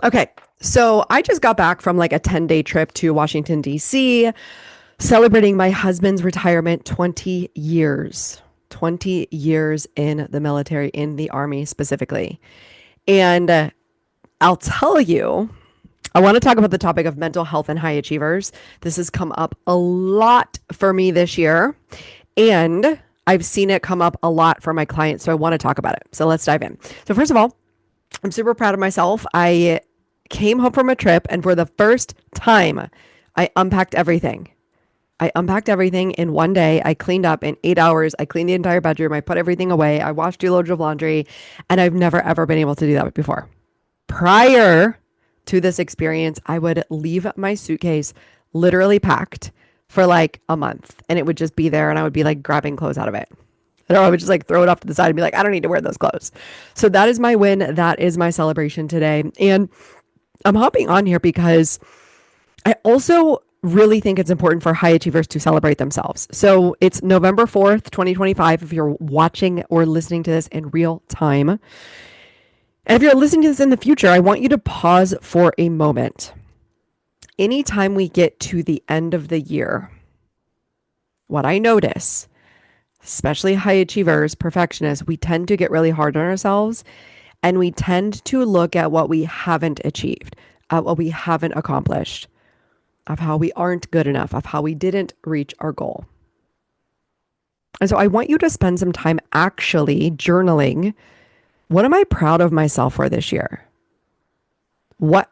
Okay. So I just got back from like a 10-day trip to Washington, D.C., celebrating my husband's retirement, 20 years. 20 years in the military, in the Army specifically. And I'll tell you, I want to talk about the topic of mental health and high achievers. This has come up a lot for me this year, and I've seen it come up a lot for my clients. So I want to talk about it. So let's dive in. So, first of all, I'm super proud of myself. I came home from a trip, and for the first time, I unpacked everything. I unpacked everything in one day. I cleaned up in 8 hours. I cleaned the entire bedroom. I put everything away. I washed 2 loads of laundry, and I've never, ever been able to do that before. Prior to this experience, I would leave my suitcase literally packed for like a month, and it would just be there, and I would be like grabbing clothes out of it. Or I would just like throw it off to the side and be like, I don't need to wear those clothes. So that is my win. That is my celebration today. And I'm hopping on here because I also really think it's important for high achievers to celebrate themselves. So it's November 4th, 2025, if you're watching or listening to this in real time. And if you're listening to this in the future, I want you to pause for a moment. Anytime we get to the end of the year, what I notice, especially high achievers, perfectionists, we tend to get really hard on ourselves, and we tend to look at what we haven't achieved, at what we haven't accomplished, of how we aren't good enough, of how we didn't reach our goal. And so I want you to spend some time actually journaling. What am I proud of myself for this year?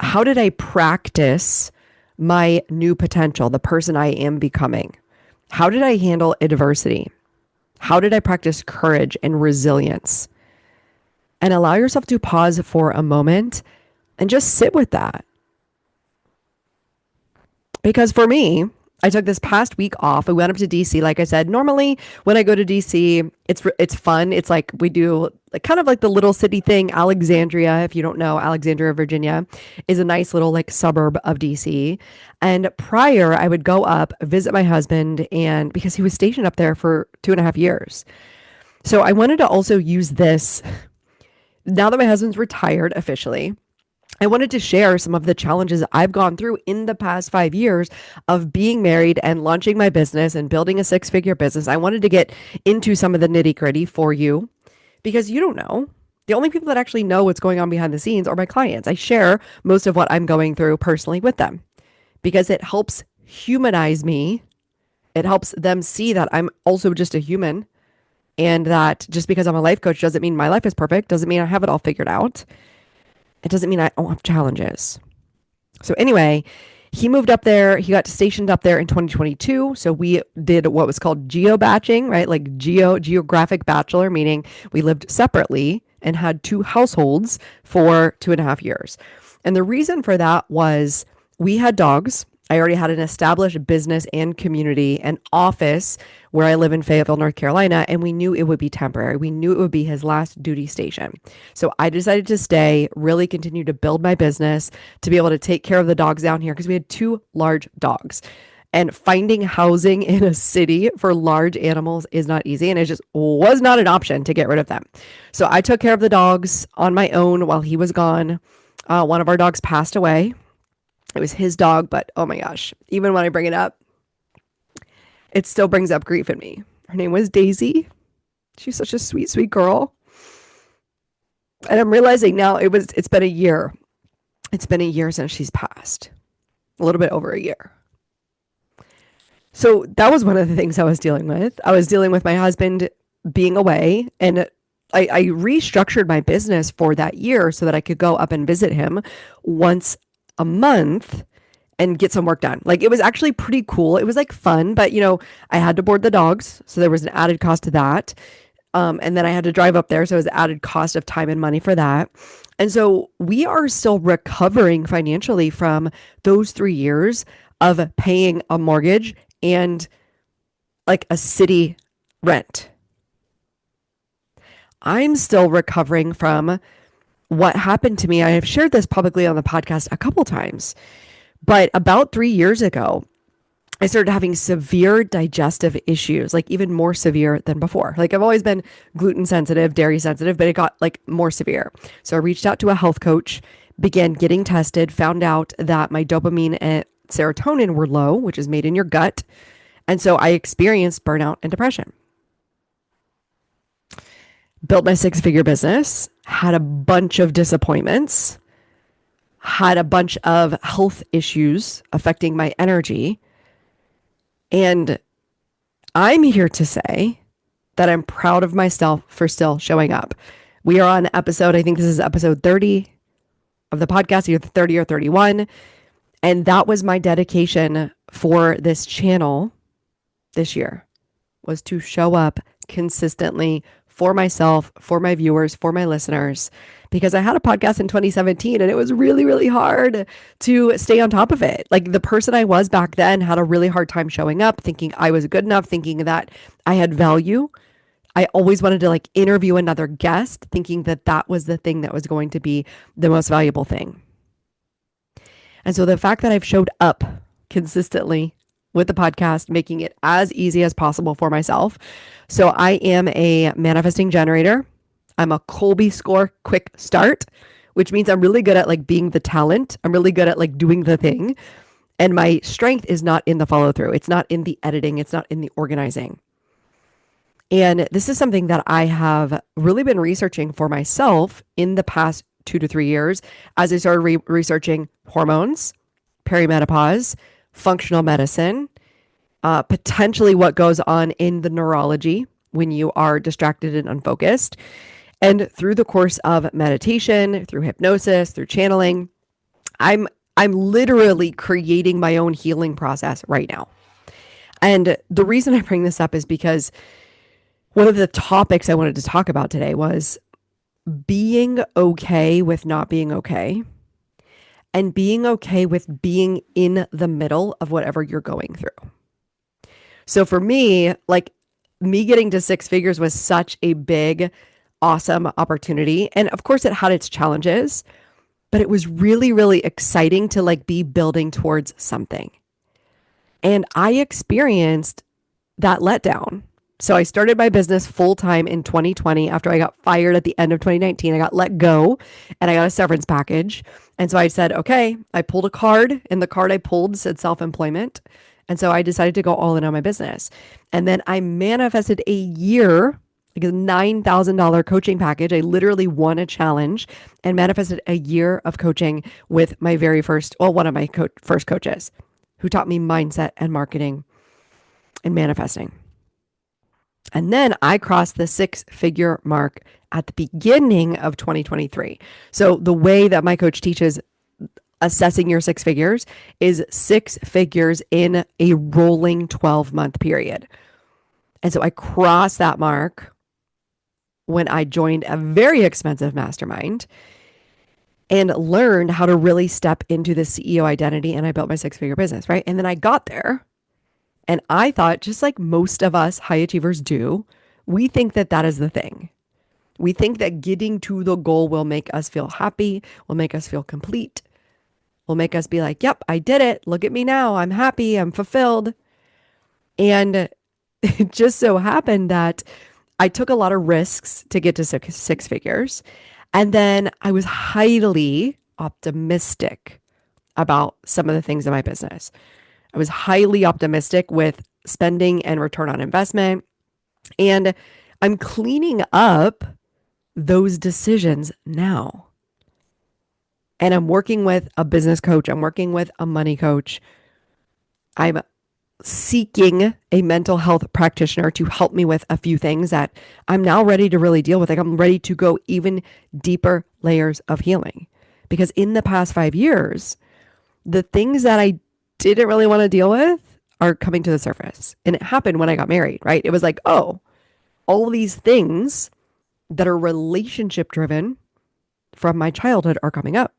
How did I practice my new potential, the person I am becoming? How did I handle adversity? How did I practice courage and resilience? And allow yourself to pause for a moment and just sit with that. Because for me, I took this past week off. We went up to DC. Like I said, normally when I go to DC, it's fun. It's like we do like kind of like the little city thing. Alexandria, if you don't know, Alexandria, Virginia, is a nice little like suburb of DC. And prior, I would go up, visit my husband, and because he was stationed up there for 2.5 years. So I wanted to also use this now that my husband's retired officially. I wanted to share some of the challenges I've gone through in the past 5 years of being married and launching my business and building a 6-figure business. I wanted to get into some of the nitty gritty for you because you don't know. The only people that actually know what's going on behind the scenes are my clients. I share most of what I'm going through personally with them because it helps humanize me. It helps them see that I'm also just a human and that just because I'm a life coach doesn't mean my life is perfect, doesn't mean I have it all figured out. It doesn't mean I don't have challenges. So anyway, he moved up there. He got stationed up there in 2022. So we did what was called geo-batching, right? Like geographic bachelor, meaning we lived separately and had 2 households for 2.5 years. And the reason for that was we had dogs. I already had an established business and community and office where I live in Fayetteville, North Carolina, and we knew it would be temporary. We knew it would be his last duty station. So I decided to stay, really continue to build my business, to be able to take care of the dogs down here because we had 2 large dogs. And finding housing in a city for large animals is not easy, and it just was not an option to get rid of them. So I took care of the dogs on my own while he was gone. One of our dogs passed away. It was his dog, but oh my gosh, even when I bring it up, it still brings up grief in me. Her name was Daisy. She's such a sweet, sweet girl. And I'm realizing now it's been a year. It's been a year since she's passed. A little bit over a year. So that was one of the things I was dealing with. I was dealing with my husband being away, and I restructured my business for that year so that I could go up and visit him once a month and get some work done. Like it was actually pretty cool. It was like fun, but I had to board the dogs. So there was an added cost to that. And then I had to drive up there. So it was an added cost of time and money for that. And so we are still recovering financially from those 3 years of paying a mortgage and like a city rent. I'm still recovering from what happened to me. I have shared this publicly on the podcast a couple times, but about 3 years ago, I started having severe digestive issues, like even more severe than before. Like I've always been gluten sensitive, dairy sensitive, but it got like more severe. So I reached out to a health coach began getting tested, found out that my dopamine and serotonin were low, which is made in your gut. And so I experienced burnout and depression. Built my six-figure business, had a bunch of disappointments, had a bunch of health issues affecting my energy. And I'm here to say that I'm proud of myself for still showing up. We are on episode, I think this is episode 30 of the podcast, either 30 or 31. And that was my dedication for this channel this year, was to show up consistently for myself, for my viewers, for my listeners, because I had a podcast in 2017 and it was really, really hard to stay on top of it. Like the person I was back then had a really hard time showing up, thinking I was good enough, thinking that I had value. I always wanted to like interview another guest, thinking that that was the thing that was going to be the most valuable thing. And so the fact that I've showed up consistently with the podcast, making it as easy as possible for myself. So I am a manifesting generator. I'm a Colby score quick start, which means I'm really good at like being the talent. I'm really good at like doing the thing. And my strength is not in the follow through. It's not in the editing. It's not in the organizing. And this is something that I have really been researching for myself in the past 2 to 3 years as I started researching hormones, perimenopause, functional medicine, potentially what goes on in the neurology when you are distracted and unfocused. And through the course of meditation, through hypnosis, through channeling, I'm literally creating my own healing process right now. And the reason I bring this up is because one of the topics I wanted to talk about today was being okay with not being okay and being okay with being in the middle of whatever you're going through. So for me, like me getting to six figures was such a big, awesome opportunity. And of course it had its challenges, but it was really, really exciting to like be building towards something. And I experienced that letdown. So I started my business full time in 2020 after I got fired at the end of 2019. I got let go and I got a severance package. And so I said, okay, I pulled a card and the card I pulled said self-employment. And so I decided to go all in on my business. And then I manifested a year, like a $9,000 coaching package. I literally won a challenge and manifested a year of coaching with my very first, well, one of my first coaches who taught me mindset and marketing and manifesting. And then I crossed the six-figure mark at the beginning of 2023. So the way that my coach teaches assessing your six figures is six figures in a rolling 12-month period. And so I crossed that mark when I joined a very expensive mastermind and learned how to really step into the CEO identity. And I built my six-figure business, right? And then I got there. And I thought, just like most of us high achievers do, we think that that is the thing. We think that getting to the goal will make us feel happy, will make us feel complete, will make us be like, yep, I did it. Look at me now. I'm happy. I'm fulfilled. And it just so happened that I took a lot of risks to get to six figures. And then I was highly optimistic about some of the things in my business. I was highly optimistic with spending and return on investment. And I'm cleaning up those decisions now. And I'm working with a business coach. I'm working with a money coach. I'm seeking a mental health practitioner to help me with a few things that I'm now ready to really deal with. Like I'm ready to go even deeper layers of healing. Because in the past 5 years, the things that I didn't really want to deal with are coming to the surface. And it happened when I got married, right? It was like, oh, all these things that are relationship driven from my childhood are coming up.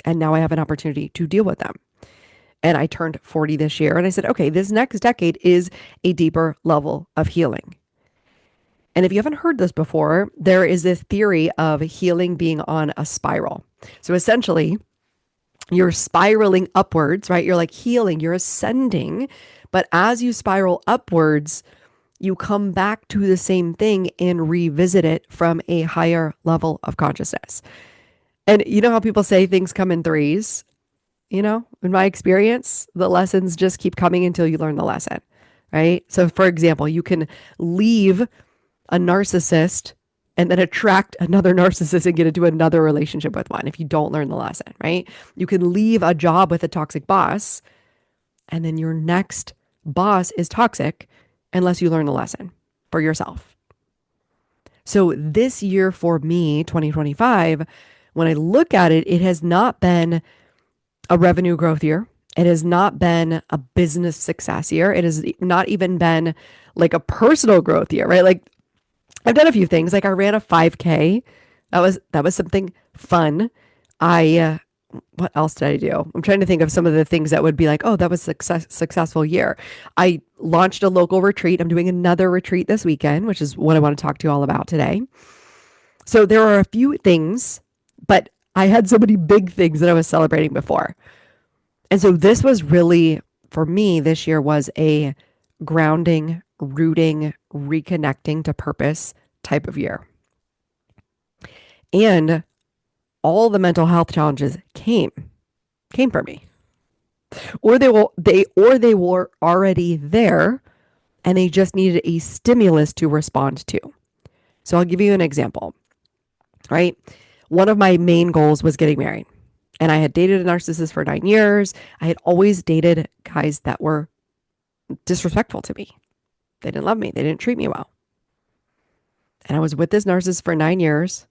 And now I have an opportunity to deal with them. And I turned 40 this year and I said, okay, this next decade is a deeper level of healing. And if you haven't heard this before, there is this theory of healing being on a spiral. So essentially, you're spiraling upwards, right? You're like healing, you're ascending. But as you spiral upwards, you come back to the same thing and revisit it from a higher level of consciousness. And you know how people say things come in threes? In my experience, the lessons just keep coming until you learn the lesson, right? So, for example, you can leave a narcissist and then attract another narcissist and get into another relationship with one if you don't learn the lesson, right? You can leave a job with a toxic boss and then your next boss is toxic unless you learn the lesson for yourself. So this year for me, 2025, when I look at it, it has not been a revenue growth year. It has not been a business success year. It has not even been like a personal growth year, right? Like I've done a few things. Like I ran a 5K. That was something fun. I what else did I do? I'm trying to think of some of the things that would be like, oh, that was successful year. I launched a local retreat. I'm doing another retreat this weekend, which is what I want to talk to you all about today. So there are a few things, but I had so many big things that I was celebrating before. And so this was really, for me, this year was a grounding, rooting, reconnecting to purpose type of year. And all the mental health challenges came for me. Or they were already there and they just needed a stimulus to respond to. So I'll give you an example, right? One of my main goals was getting married. And I had dated a narcissist for 9 years. I had always dated guys that were disrespectful to me. They didn't love me. They didn't treat me well. And I was with this narcissist for 9 years.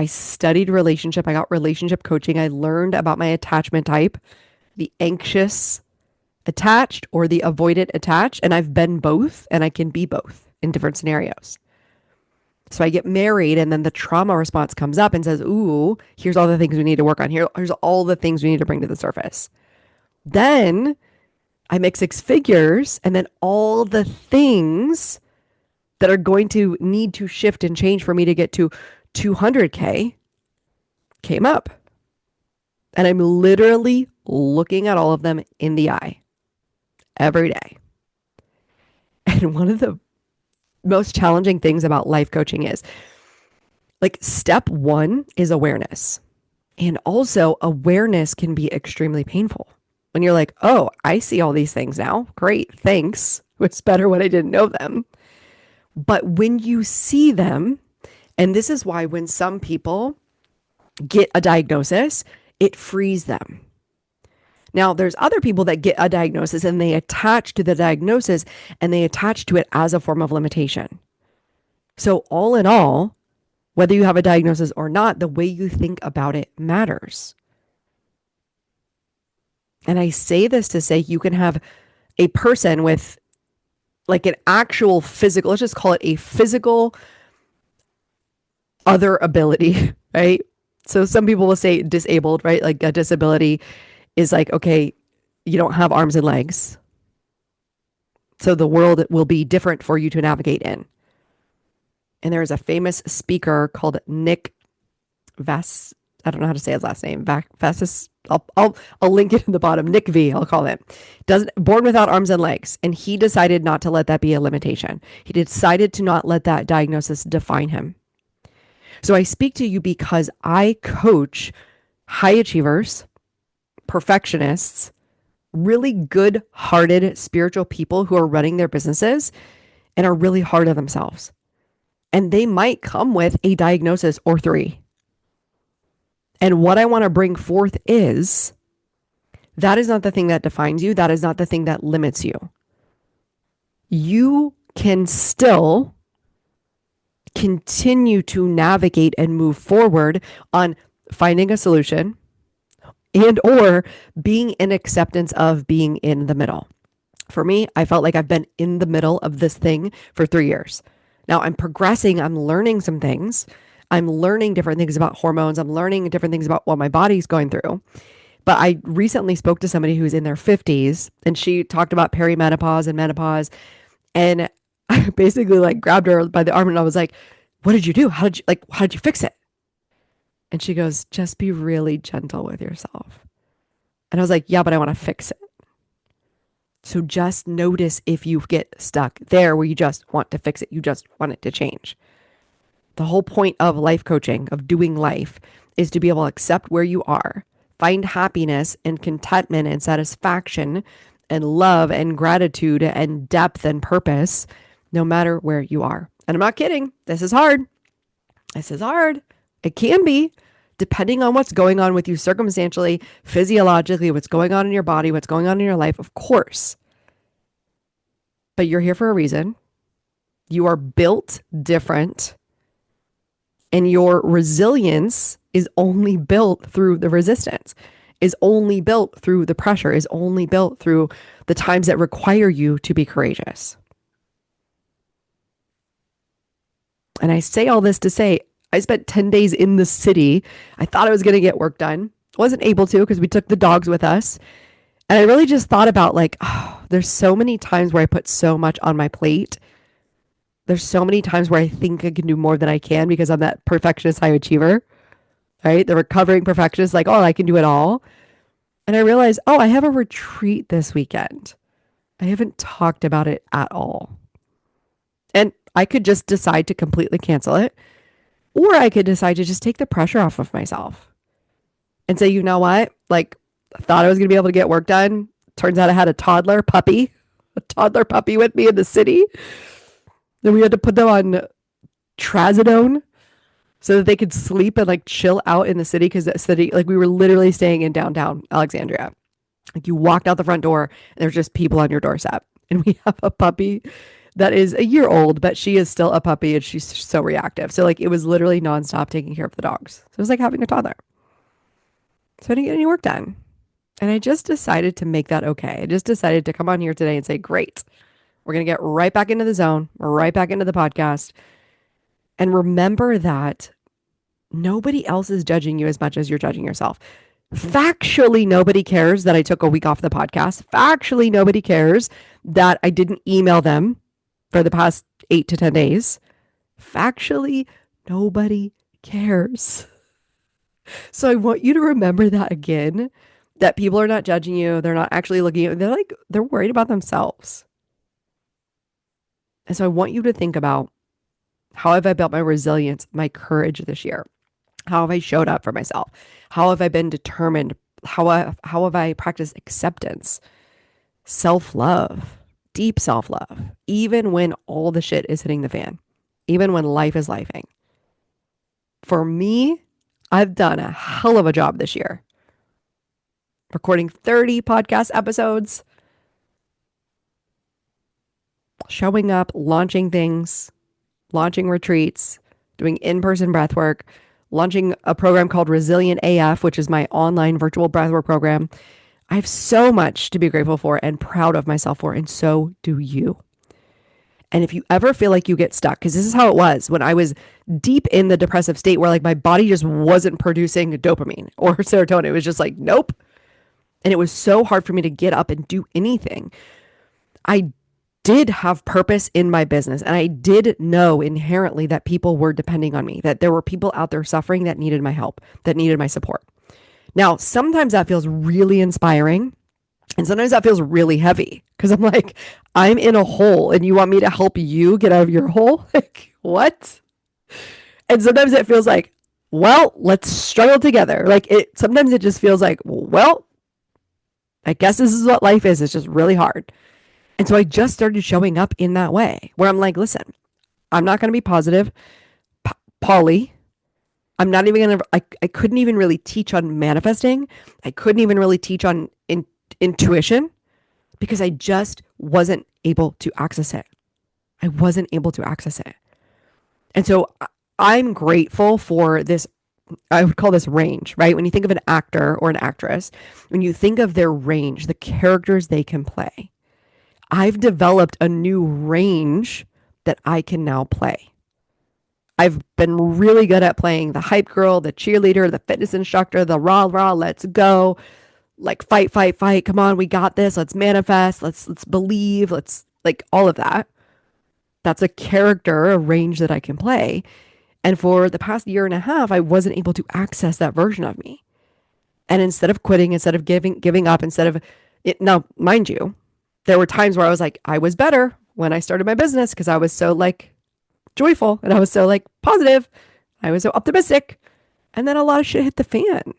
I studied relationship. I got relationship coaching. I learned about my attachment type, the anxious attached or the avoidant attached. And I've been both and I can be both in different scenarios. So I get married and then the trauma response comes up and says, ooh, here's all the things we need to work on. Here's all the things we need to bring to the surface. Then I make six figures and then all the things that are going to need to shift and change for me to get to 200K came up. And I'm literally looking at all of them in the eye every day. And one of the most challenging things about life coaching is like step one is awareness. And also awareness can be extremely painful when you're like, oh, I see all these things now. Great. Thanks. It's better when I didn't know them. But when you see them, and this is why when some people get a diagnosis, it frees them. Now, there's other people that get a diagnosis and they attach to the diagnosis and they attach to it as a form of limitation. So all in all, whether you have a diagnosis or not, the way you think about it matters. And I say this to say you can have a person with like an actual physical, let's just call it a physical other ability, right? So some people will say disabled, right? Like a disability is like, okay, you don't have arms and legs. So the world will be different for you to navigate in. And there is a famous speaker called Nick Vass. I don't know how to say his last name. Vassis. I'll link it in the bottom. Nick V. I'll call him. Born without arms and legs, and he decided not to let that be a limitation. He decided to not let that diagnosis define him. So I speak to you because I coach high achievers, perfectionists, really good-hearted spiritual people who are running their businesses and are really hard on themselves. And they might come with a diagnosis or three. And what I want to bring forth is that is not the thing that defines you. That is not the thing that limits you. You can still continue to navigate and move forward on finding a solution and or being in acceptance of being in the middle. For me, I felt like I've been in the middle of this thing for 3 years. Now I'm progressing. I'm learning some things. I'm learning different things about hormones. I'm learning different things about what my body's going through. But I recently spoke to somebody who's in their 50s and she talked about perimenopause and menopause. And I basically like grabbed her by the arm and I was like, what did you do? How did you fix it? And she goes, just be really gentle with yourself. And I was like, yeah, but I want to fix it. So just notice if you get stuck there where you just want to fix it. You just want it to change. The whole point of life coaching, of doing life, is to be able to accept where you are, find happiness and contentment and satisfaction and love and gratitude and depth and purpose, no matter where you are. And I'm not kidding. This is hard. This is hard. It can be, depending on what's going on with you circumstantially, physiologically, what's going on in your body, what's going on in your life, of course. But you're here for a reason. You are built different. And your resilience is only built through the resistance, is only built through the pressure, is only built through the times that require you to be courageous. And I say all this to say, I spent 10 days in the city. I thought I was going to get work done. Wasn't able to because we took the dogs with us. And I really just thought about like, oh, there's so many times where I put so much on my plate. There's so many times where I think I can do more than I can because I'm that perfectionist high achiever, right? The recovering perfectionist, like, oh, I can do it all. And I realized, oh, I have a retreat this weekend. I haven't talked about it at all. And I could just decide to completely cancel it, or I could decide to just take the pressure off of myself and say, you know what? Like, I thought I was going to be able to get work done. Turns out I had a toddler puppy with me in the city. Then we had to put them on trazodone so that they could sleep and like chill out in the city, because the city, like we were literally staying in downtown Alexandria. Like you walked out the front door and there's just people on your doorstep. And we have a puppy that is a year old, but she is still a puppy and she's so reactive. So like it was literally nonstop taking care of the dogs. So it was like having a toddler. So I didn't get any work done. And I just decided to make that okay. I just decided to come on here today and say, great, we're going to get right back into the zone, right back into the podcast. And remember that nobody else is judging you as much as you're judging yourself. Factually, nobody cares that I took a week off the podcast. Factually, nobody cares that I didn't email them for the past 8 to 10 days. Factually, nobody cares. So I want you to remember that again, that people are not judging you. They're not actually looking at you. They're worried about themselves. And so I want you to think about, how have I built my resilience, my courage this year? How have I showed up for myself? How have I been determined? How have I practiced acceptance, self-love, deep self-love, even when all the shit is hitting the fan, even when life is lifing? For me, I've done a hell of a job this year. Recording 30 podcast episodes, showing up, launching things, launching retreats, doing in-person breathwork, launching a program called Resilient AF, which is my online virtual breathwork program. I have so much to be grateful for and proud of myself for, and so do you. And if you ever feel like you get stuck, because this is how it was when I was deep in the depressive state where like my body just wasn't producing dopamine or serotonin. It was just like, nope. And it was so hard for me to get up and do anything. I did have purpose in my business, and I did know inherently that people were depending on me, that there were people out there suffering that needed my help, that needed my support. Now, sometimes that feels really inspiring, and sometimes that feels really heavy, because I'm like, I'm in a hole and you want me to help you get out of your hole? Like, what? And sometimes it feels like, well, let's struggle together. Sometimes it just feels like, well, I guess this is what life is. It's just really hard. And so I just started showing up in that way where I'm like, listen, I'm not going to be positive, Polly. I'm not even going to, I couldn't even really teach on manifesting. I couldn't even really teach on intuition because I just wasn't able to access it. I wasn't able to access it. And so I'm grateful for this. I would call this range, right? When you think of an actor or an actress, when you think of their range, the characters they can play, I've developed a new range that I can now play. I've been really good at playing the hype girl, the cheerleader, the fitness instructor, the rah, let's go, like fight, come on, we got this, let's manifest, let's believe, let's like all of that. That's a character, a range that I can play. And for the past year and a half, I wasn't able to access that version of me. And instead of quitting, instead of giving up, instead of it, now, mind you, there were times where I was like, I was better when I started my business because I was so like joyful and I was so like positive. I was so optimistic. And then a lot of shit hit the fan. And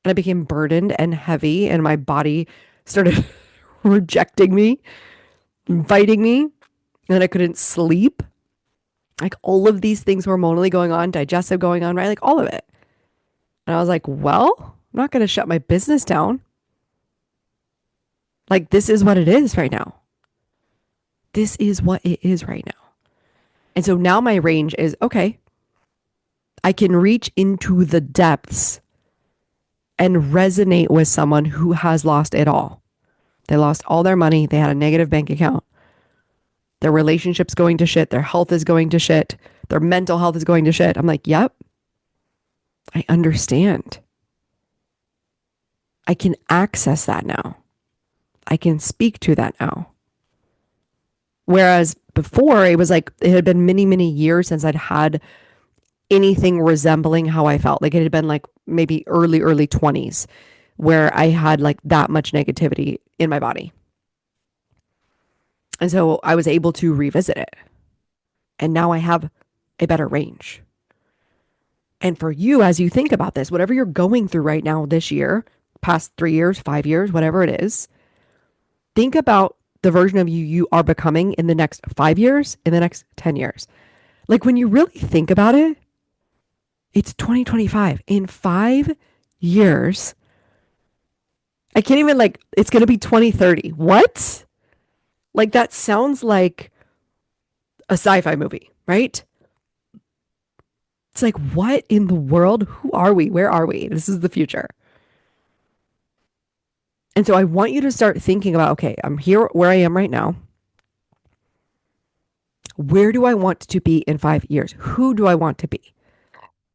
I became burdened and heavy, and my body started rejecting me, fighting me, and I couldn't sleep. Like all of these things hormonally going on, digestive going on, right? Like all of it. And I was like, well, I'm not going to shut my business down. Like, this is what it is right now. This is what it is right now. And so now my range is okay, I can reach into the depths and resonate with someone who has lost it all. They lost all their money. They had a negative bank account. Their relationship's going to shit. Their health is going to shit. Their mental health is going to shit. I'm like, yep, I understand. I can access that now. I can speak to that now. Whereas before, it was like it had been many, many years since I'd had anything resembling how I felt. Like it had been like maybe early 20s where I had like that much negativity in my body. And so I was able to revisit it. And now I have a better range. And for you, as you think about this, whatever you're going through right now this year, past 3 years, 5 years, whatever it is, think about the version of you are becoming in the next 5 years, in the next 10 years. Like when you really think about it, it's 2025. In 5 years, I can't even like, it's going to be 2030. What? Like that sounds like a sci-fi movie, right? It's like, what in the world? Who are we? Where are we? This is the future. And so I want you to start thinking about, okay, I'm here where I am right now. Where do I want to be in 5 years? Who do I want to be?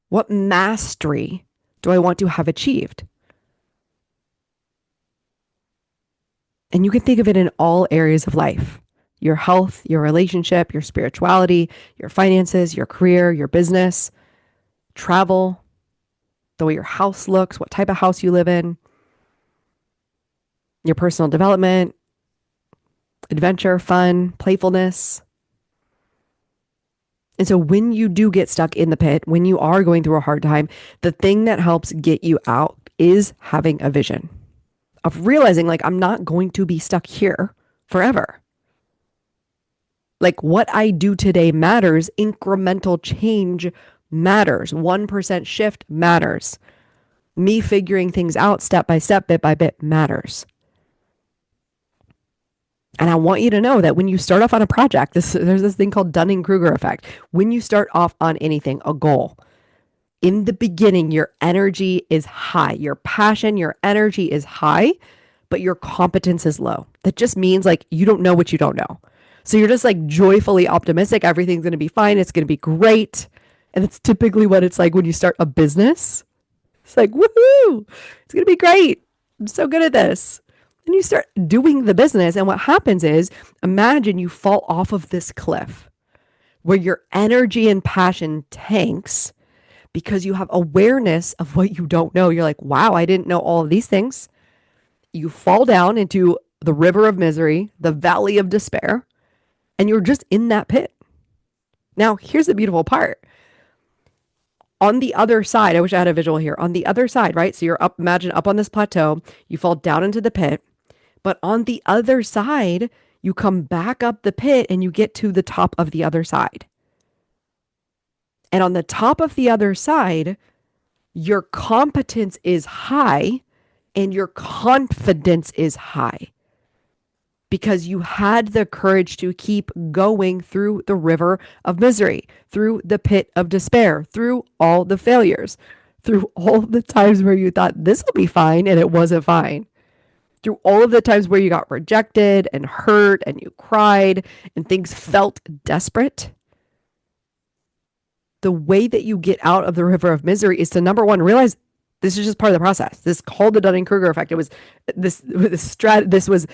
What mastery do I want to have achieved? And you can think of it in all areas of life: your health, your relationship, your spirituality, your finances, your career, your business, travel, the way your house looks, what type of house you live in, your personal development, adventure, fun, playfulness. And so when you do get stuck in the pit, when you are going through a hard time, the thing that helps get you out is having a vision of realizing, like, I'm not going to be stuck here forever. Like what I do today matters. Incremental change matters. 1% shift matters. Me figuring things out step by step, bit by bit matters. And I want you to know that when you start off on a project, there's this thing called Dunning-Kruger effect. When you start off on anything, a goal, in the beginning, your energy is high. Your passion, your energy is high, but your competence is low. That just means like you don't know what you don't know. So you're just like joyfully optimistic. Everything's going to be fine. It's going to be great. And it's typically what it's like when you start a business. It's like, woohoo, it's going to be great. I'm so good at this. And you start doing the business. And what happens is, imagine you fall off of this cliff where your energy and passion tanks because you have awareness of what you don't know. You're like, wow, I didn't know all of these things. You fall down into the river of misery, the valley of despair, and you're just in that pit. Now, here's the beautiful part. On the other side, I wish I had a visual here. On the other side, right? So you're up, imagine up on this plateau, you fall down into the pit, but on the other side, you come back up the pit and you get to the top of the other side. And on the top of the other side, your competence is high and your confidence is high because you had the courage to keep going through the river of misery, through the pit of despair, through all the failures, through all the times where you thought this will be fine and it wasn't fine, through all of the times where you got rejected and hurt and you cried and things felt desperate. The way that you get out of the river of misery is to, number one, realize this is just part of the process. This is called the Dunning-Kruger effect. It was this was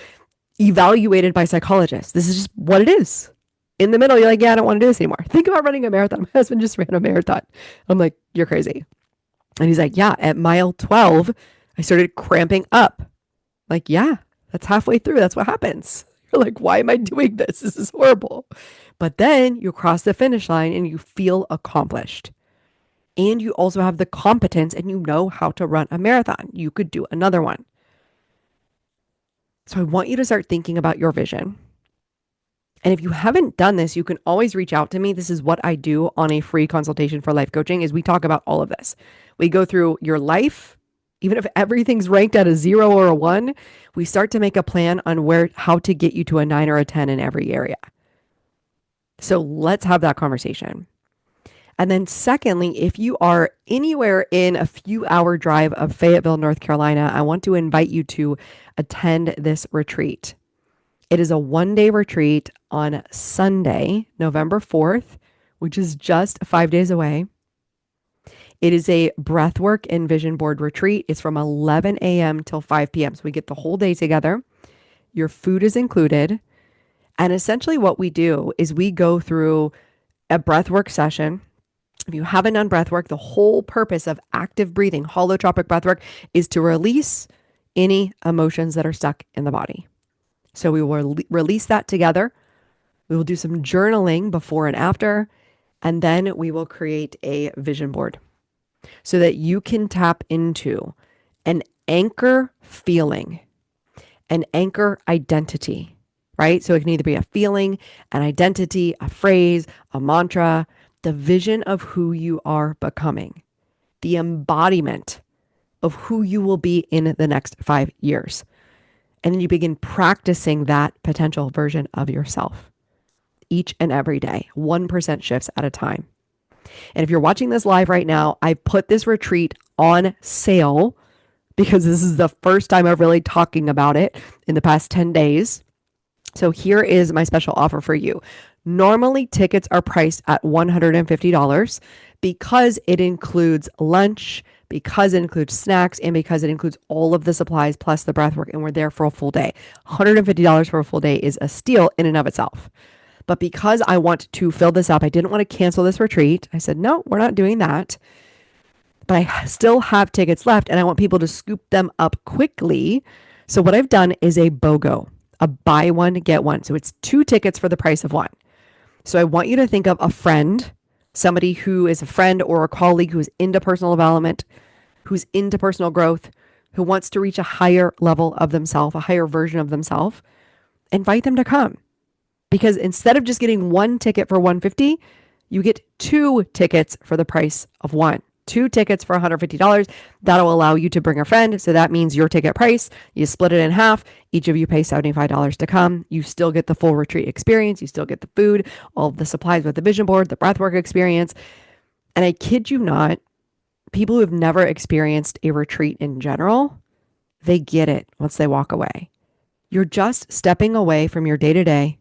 evaluated by psychologists. This is just what it is. In the middle, you're like, yeah, I don't want to do this anymore. Think about running a marathon. My husband just ran a marathon. I'm like, you're crazy. And he's like, yeah, at mile 12, I started cramping up. Like, yeah, that's halfway through. That's what happens. You're like, why am I doing this? This is horrible. But then you cross the finish line and you feel accomplished. And you also have the competence and you know how to run a marathon. You could do another one. So I want you to start thinking about your vision. And if you haven't done this, you can always reach out to me. This is what I do on a free consultation for life coaching is we talk about all of this. We go through your life. Even if everything's ranked at a 0 or a 1, we start to make a plan on how to get you to a 9 or a 10 in every area. So let's have that conversation. And then secondly, if you are anywhere in a few hour drive of Fayetteville, North Carolina, I want to invite you to attend this retreat. It is a 1-day retreat on Sunday, November 4th, which is just 5 days away. It is a breathwork and vision board retreat. It's from 11 a.m. till 5 p.m. So we get the whole day together. Your food is included. And essentially what we do is we go through a breathwork session. If you haven't done breathwork, the whole purpose of active breathing, holotropic breathwork, is to release any emotions that are stuck in the body. So we will release that together. We will do some journaling before and after, and then we will create a vision board so that you can tap into an anchor feeling, an anchor identity, right? So it can either be a feeling, an identity, a phrase, a mantra, the vision of who you are becoming, the embodiment of who you will be in the next 5 years. And then you begin practicing that potential version of yourself each and every day, 1% shifts at a time. And if you're watching this live right now, I put this retreat on sale because this is the first time I'm really talking about it in the past 10 days. So here is my special offer for you. Normally, tickets are priced at $150 because it includes lunch, because it includes snacks, and because it includes all of the supplies plus the breath work, and we're there for a full day. $150 for a full day is a steal in and of itself. But because I want to fill this up, I didn't want to cancel this retreat. I said, no, we're not doing that. But I still have tickets left, and I want people to scoop them up quickly. So what I've done is a BOGO, a buy one, get one. So it's 2 tickets for the price of 1. So I want you to think of a friend, somebody who is a friend or a colleague who's into personal development, who's into personal growth, who wants to reach a higher level of themselves, a higher version of themselves. Invite them to come. Because instead of just getting 1 ticket for $150, you get 2 tickets for the price of 1. 2 tickets for $150. That'll allow you to bring a friend. So that means your ticket price, you split it in half. Each of you pay $75 to come. You still get the full retreat experience. You still get the food, all of the supplies with the vision board, the breathwork experience. And I kid you not, people who have never experienced a retreat in general, they get it once they walk away. You're just stepping away from your day-to-day.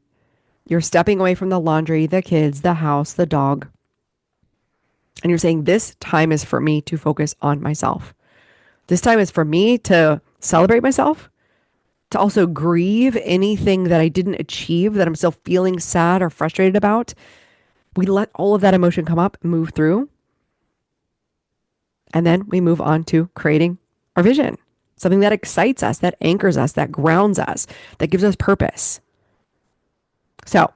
You're stepping away from the laundry, the kids, the house, the dog. And you're saying, this time is for me to focus on myself. This time is for me to celebrate myself, to also grieve anything that I didn't achieve, that I'm still feeling sad or frustrated about. We let all of that emotion come up, move through. And then we move on to creating our vision, something that excites us, that anchors us, that grounds us, that gives us purpose. So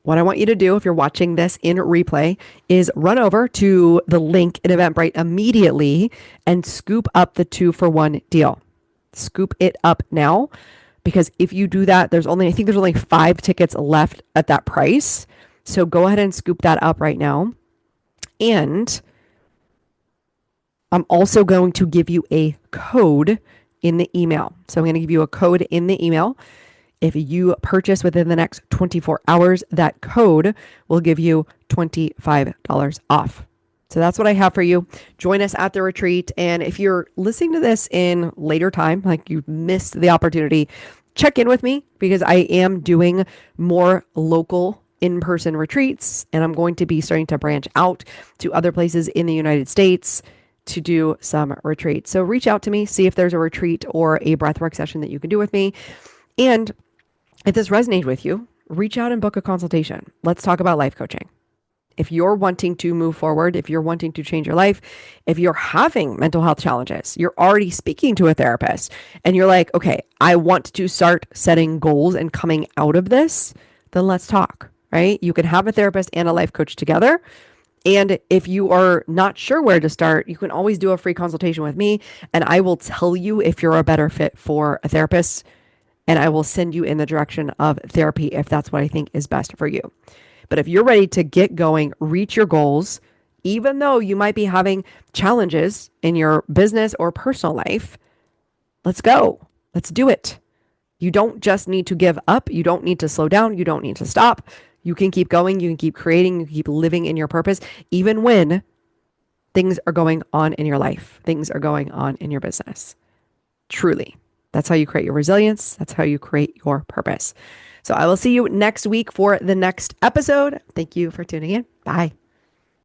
what I want you to do if you're watching this in replay is run over to the link in Eventbrite immediately and scoop up the 2-for-1 deal. Scoop it up now, because if you do that, I think there's only 5 tickets left at that price. So go ahead and scoop that up right now. And I'm also going to give you a code in the email. So I'm going to give you a code in the email. If you purchase within the next 24 hours, that code will give you $25 off. So that's what I have for you. Join us at the retreat. And if you're listening to this in later time, like you missed the opportunity, check in with me because I am doing more local in-person retreats, and I'm going to be starting to branch out to other places in the United States to do some retreats. So reach out to me, see if there's a retreat or a breathwork session that you can do with me. And if this resonates with you, reach out and book a consultation. Let's talk about life coaching. If you're wanting to move forward, if you're wanting to change your life, if you're having mental health challenges, you're already speaking to a therapist and you're like, okay, I want to start setting goals and coming out of this, then let's talk, right? You can have a therapist and a life coach together. And if you are not sure where to start, you can always do a free consultation with me, and I will tell you if you're a better fit for a therapist, and I will send you in the direction of therapy if that's what I think is best for you. But if you're ready to get going, reach your goals, even though you might be having challenges in your business or personal life, let's go. Let's do it. You don't just need to give up. You don't need to slow down. You don't need to stop. You can keep going. You can keep creating. You can keep living in your purpose, even when things are going on in your life, things are going on in your business. Truly. That's how you create your resilience. That's how you create your purpose. So I will see you next week for the next episode. Thank you for tuning in. Bye.